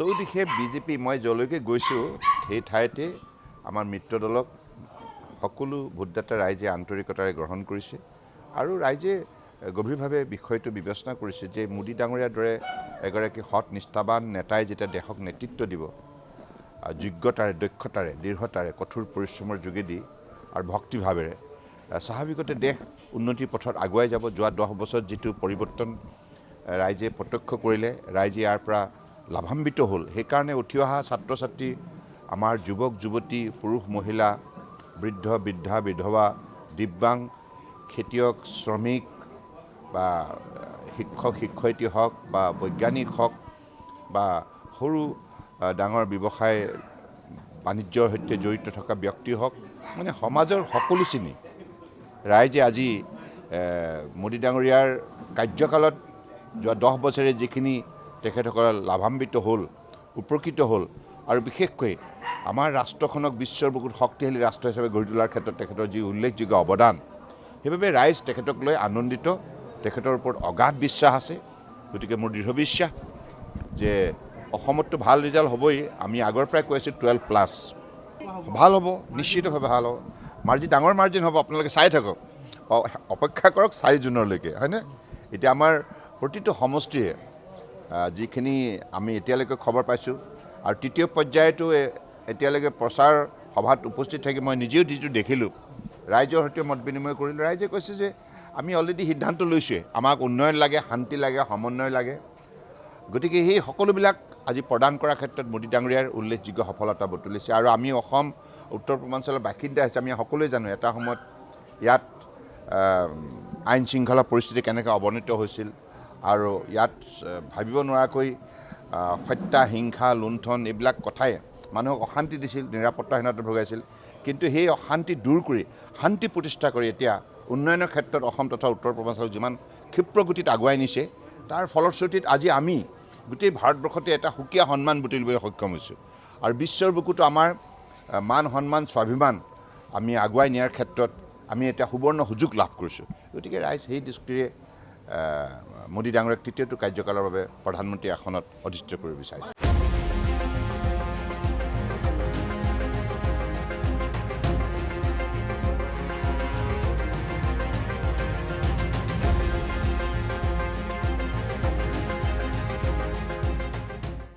চৌদিশে বিজেপি মই যলৈকে গৈছোঁ সেই ঠাইতে আমাৰ মিত্ৰ দলক সকলো ভোটদাতা ৰাইজে আন্তৰিকতাৰে গ্ৰহণ কৰিছে আৰু ৰাইজে গভীৰভাৱে বিষয়টো বিবেচনা কৰিছে যে মোদী ডাঙৰীয়াৰ দৰে এগৰাকী সৎ নিষ্ঠাবান নেতাই যেতিয়া দেশক নেতৃত্ব দিব যোগ্যতাৰে দক্ষতাৰে দৃঢ়তাৰে কঠোৰ পৰিশ্ৰমৰ যোগেদি আৰু ভক্তিভাৱেৰে স্বাভাৱিকতে দেশ উন্নতিৰ পথত আগুৱাই যাব। যোৱা 10 বছৰত যিটো পৰিৱৰ্তন ৰাইজে প্ৰত্যক্ষ কৰিলে ৰাইজে ইয়াৰ পৰা লাভান্বিত হ'ল। সেইকাৰণে উঠি অহা ছাত্ৰ ছাত্ৰী আমাৰ যুৱক যুৱতী পুৰুষ মহিলা বৃদ্ধ বৃদ্ধা বিধৱা দিব্যাং খেতিয়ক শ্ৰমিক বা শিক্ষক শিক্ষয়িত্ৰী হওক বা বৈজ্ঞানিক হওক বা সৰু ডাঙৰ ব্যৱসায় বাণিজ্যৰ সৈতে জড়িত থকা ব্যক্তি হওক মানে সমাজৰ সকলো শ্ৰেণী ৰাইজে আজি মোদী ডাঙৰীয়াৰ কাৰ্যকালত যোৱা 10 বছৰে যিখিনি তেখেতসকল লাভান্বিত হ'ল উপকৃত হ'ল আৰু বিশেষকৈ আমাৰ ৰাষ্ট্ৰখনক বিশ্বৰ বুকুত শক্তিশালী ৰাষ্ট্ৰ হিচাপে গঢ়ি তোলাৰ ক্ষেত্ৰত তেখেতৰ যি উল্লেখযোগ্য অৱদান সেইবাবে ৰাইজ তেখেতক লৈ আনন্দিত। তেখেতৰ ওপৰত অগাধ বিশ্বাস আছে। গতিকে মোৰ দৃঢ় বিশ্বাস যে অসমততো ভাল ৰিজাল্ট হ'বই। আমি আগৰ পৰাই কৈ আছোঁ 12+ ভাল হ'ব, নিশ্চিতভাৱে ভাল হ'ব। মাৰ্জিন ডাঙৰ মাৰ্জিন হ'ব। আপোনালোকে চাই থাকক, অপেক্ষা কৰক 4 জুনলৈকে, হয়নে? এতিয়া আমাৰ প্ৰতিটো সমষ্টিয়ে যিখিনি আমি এতিয়ালৈকে খবৰ পাইছোঁ আৰু তৃতীয় পৰ্যায়তো এতিয়ালৈকে প্ৰচাৰ সভাত উপস্থিত থাকি মই নিজেও যিটো দেখিলোঁ ৰাইজৰ সৈতে মত বিনিময় কৰিলোঁ। ৰাইজে কৈছে যে আমি অলৰেডি সিদ্ধান্ত লৈছোঁৱে, আমাক উন্নয়ন লাগে, শান্তি লাগে, সমন্বয় লাগে। গতিকে সেই সকলোবিলাক আজি প্ৰদান কৰাৰ ক্ষেত্ৰত মোদী ডাঙৰীয়াৰ উল্লেখযোগ্য সফলতা বুটলিছে আৰু আমি অসম উত্তৰ পূৰ্বাঞ্চলৰ বাসিন্দা হিচাপে আমি সকলোৱে জানো এটা সময়ত ইয়াত আইন শৃংখলা পৰিস্থিতি কেনেকৈ অৱনীত হৈছিল আৰু ইয়াত ভাবিব নোৱাৰাকৈ হত্যা হিংসা লুণ্ঠন এইবিলাক কথাই মানুহক অশান্তি দিছিল, নিৰাপত্তাহীনতাত ভোগাইছিল। কিন্তু সেই অশান্তি দূৰ কৰি শান্তি প্ৰতিষ্ঠা কৰি এতিয়া উন্নয়নৰ ক্ষেত্ৰত অসম তথা উত্তৰ পূৰ্বাঞ্চলক যিমান ক্ষিপ্ৰ গতিত আগুৱাই নিছে তাৰ ফলশ্ৰুতিত আজি আমি গোটেই ভাৰতবৰ্ষতে এটা সুকীয়া সন্মান বুটলিবলৈ সক্ষম হৈছোঁ আৰু বিশ্বৰ বুকুতো আমাৰ মান সন্মান স্বাভিমান আমি আগুৱাই নিয়াৰ ক্ষেত্ৰত আমি এটা সুবৰ্ণ সুযোগ লাভ কৰিছোঁ। গতিকে ৰাইজ সেই দৃষ্টিৰে মোদী ডাঙৰীয়াক তৃতীয়টো কাৰ্যকালৰ বাবে প্ৰধানমন্ত্ৰী আসনত অধিষ্ঠিত কৰিব বিচাৰিছে।